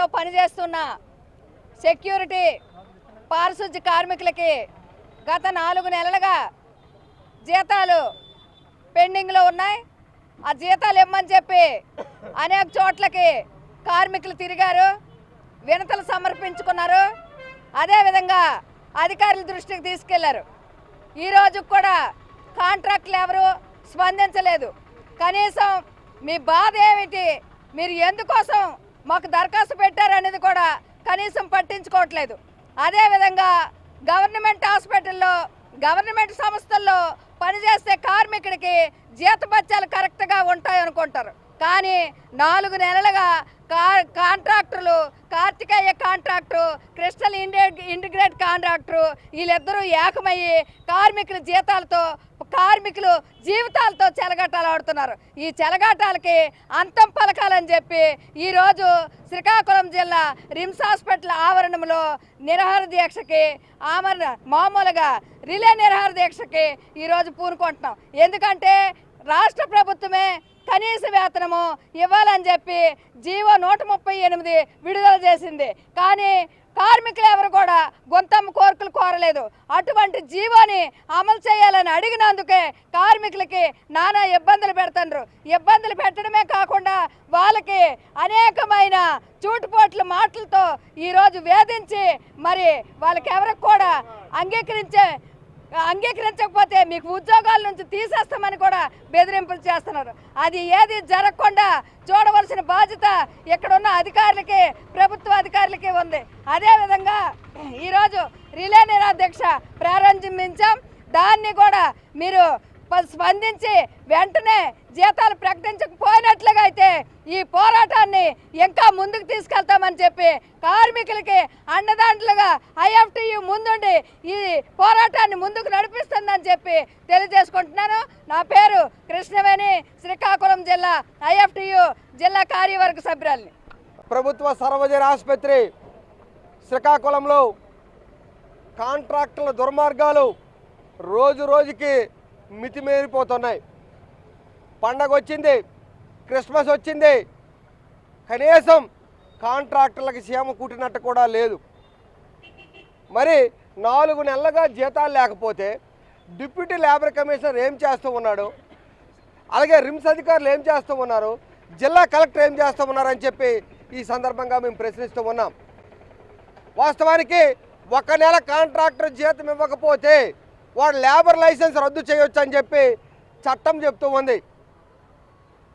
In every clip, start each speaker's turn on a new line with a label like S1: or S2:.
S1: హాస్పిటల్లో పనిచేస్తున్న సెక్యూరిటీ పారిశుద్ధ్య కార్మికులకి గత 4 నెలలుగా జీతాలు పెండింగ్లో ఉన్నాయి. ఆ జీతాలు ఇమ్మని చెప్పి అనేక చోట్లకి కార్మికులు తిరిగారు, వినతులు సమర్పించుకున్నారు. అదేవిధంగా అధికారుల దృష్టికి తీసుకెళ్లారు. ఈరోజు కూడా కాంట్రాక్టులు ఎవరు స్పందించలేదు. కనీసం మీ బాధ ఏమిటి, మీరు ఎందుకోసం మాకు దరఖాస్తు పెట్టారనేది కూడా కనీసం పట్టించుకోవట్లేదు. అదేవిధంగా గవర్నమెంట్ హాస్పిటల్లో గవర్నమెంట్ సంస్థల్లో పనిచేసే కార్మికుడికి జీతభత్యాలు కరెక్ట్గా ఉంటాయనుకుంటారు. కానీ 4 నెలలుగా కాంట్రాక్టర్లు, Karthikeya contract, crystal integrate contractor వీళ్ళిద్దరూ ఏకమయ్యి కార్మికుల జీతాలతో, కార్మికులు జీవితాలతో చెలగాటాలాడుతున్నారు. ఈ చెలగాటాలకి అంతం పలకాలని చెప్పి ఈరోజు శ్రీకాకుళం జిల్లా రిమ్స్ హాస్పిటల్ ఆవరణంలో నిరాహార దీక్షకి మామూలుగా రిలే నిరాహార దీక్షకి ఈరోజు పూనుకుంటున్నాం. ఎందుకంటే రాష్ట్ర ప్రభుత్వమే కనీస వేతనము ఇవ్వాలని చెప్పి జీవో 138 విడుదల చేసింది. కానీ కార్మికులు ఎవరు కూడా గొంతమ్మ కోరికలు కోరలేదు. అటువంటి జీవోని అమలు చేయాలని అడిగినందుకే కార్మికులకి నానా ఇబ్బందులు పెడుతున్నారు. ఇబ్బందులు పెట్టడమే కాకుండా వాళ్ళకి అనేకమైన చూటుపోట్ల మాటలతో ఈరోజు వేధించి మరి వాళ్ళకి ఎవరికి కూడా అంగీకరించకపోతే మీకు ఉద్యోగాల నుంచి తీసేస్తామని కూడా బెదిరింపులు చేస్తున్నారు. అది ఏది జరగకుండా చూడవలసిన బాధ్యత ఇక్కడున్న అధికారులకి, ప్రభుత్వ అధికారులకి ఉంది. అదేవిధంగా ఈరోజు రిలే నిరాహార దీక్ష ప్రారంభించాం. దాన్ని కూడా మీరు స్పందించి వెంటనే జీతాలు ప్రకటించకపోయినట్లుగా అయితే ఈ పోరాటాన్ని ఇంకా ముందుకు తీసుకెళ్తామని చెప్పి కార్మికులకి అండదండలుగా ఐఎఫ్టియు ముందుండి ఈ పోరాటాన్ని ముందుకు నడిపిస్తుందని చెప్పి తెలియజేసుకుంటున్నాను. నా పేరు కృష్ణవేణి, శ్రీకాకుళం జిల్లా ఐఎఫ్టియు జిల్లా కార్యవర్గ సభ్యురాలిని.
S2: ప్రభుత్వ సర్వజన ఆసుపత్రి శ్రీకాకుళంలో కాంట్రాక్టుల దుర్మార్గాలు రోజు రోజుకి మితిమీరిపోతున్నాయి. పండగ వచ్చింది, క్రిస్మస్ వచ్చింది, కనీసం కాంట్రాక్టర్లకి సీమ కుట్టినట్టు కూడా లేదు. మరి 4 నెలలుగా జీతాలు లేకపోతే డిప్యూటీ లేబర్ కమిషనర్ ఏం చేస్తూ ఉన్నాడు, అలాగే రిమ్స్ అధికారులు ఏం చేస్తూ ఉన్నారు, జిల్లా కలెక్టర్ ఏం చేస్తూ ఉన్నారని చెప్పి ఈ సందర్భంగా మేము ప్రశ్నిస్తూ ఉన్నాం. వాస్తవానికి 1 నెల కాంట్రాక్టర్ జీతం ఇవ్వకపోతే వాడు లేబర్ లైసెన్స్ రద్దు చేయొచ్చు అని చెప్పి చట్టం చెప్తూ ఉంది.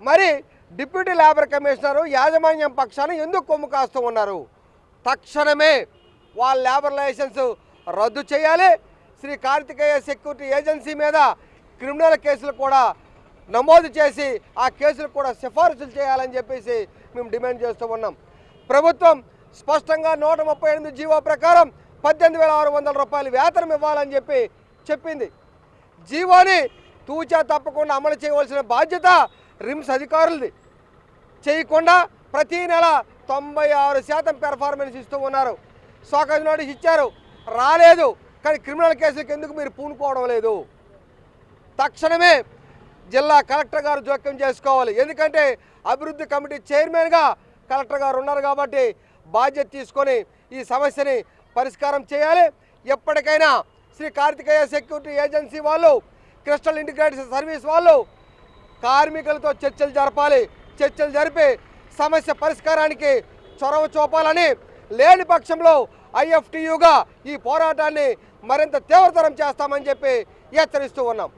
S2: మరి డిప్యూటీ లేబర్ కమిషనరు యాజమాన్యం పక్షాన ఎందుకు కొమ్ము కాస్తూ ఉన్నారు? తక్షణమే వాళ్ళ లేబర్ లైసెన్స్ రద్దు చేయాలి. శ్రీ కార్తికేయ సెక్యూరిటీ ఏజెన్సీ మీద క్రిమినల్ కేసులు కూడా నమోదు చేసి ఆ కేసులు కూడా సిఫారసులు చేయాలని చెప్పేసి మేము డిమాండ్ చేస్తూ ఉన్నాం. ప్రభుత్వం స్పష్టంగా 138 జీవో ప్రకారం 18,600 రూపాయలు వేతనం ఇవ్వాలని చెప్పి చెప్పింది. జీవోని తూచా తప్పకుండా అమలు చేయవలసిన బాధ్యత రిమ్స్ అధికారులది. చేయకుండా ప్రతి నెల 96% పెర్ఫార్మెన్స్ ఇస్తూ ఉన్నారు. సోకజ్ నోటీస్ ఇచ్చారు, రాలేదు. కానీ క్రిమినల్ కేసులకు ఎందుకు మీరు పూనుకోవడం లేదు? తక్షణమే జిల్లా కలెక్టర్ గారు జోక్యం చేసుకోవాలి. ఎందుకంటే అభివృద్ధి కమిటీ చైర్మన్గా కలెక్టర్ గారు ఉన్నారు కాబట్టి బాధ్యత తీసుకొని ఈ సమస్యని పరిష్కారం చేయాలి. ఎప్పటికైనా శ్రీ కార్తికేయ సెక్యూరిటీ ఏజెన్సీ వాళ్ళు, క్రిస్టల్ ఇంటిగ్రేటెడ్ సర్వీస్ వాళ్ళు కార్మికులతో చర్చలు జరపాలి. చర్చలు జరిపి సమస్య పరిష్కారానికి చొరవ చూపాలని, లేని పక్షంలో ఐఎఫ్టియుగా ఈ పోరాటాన్ని మరింత తీవ్రతరం చేస్తామని చెప్పి హెచ్చరిస్తూ ఉన్నాం.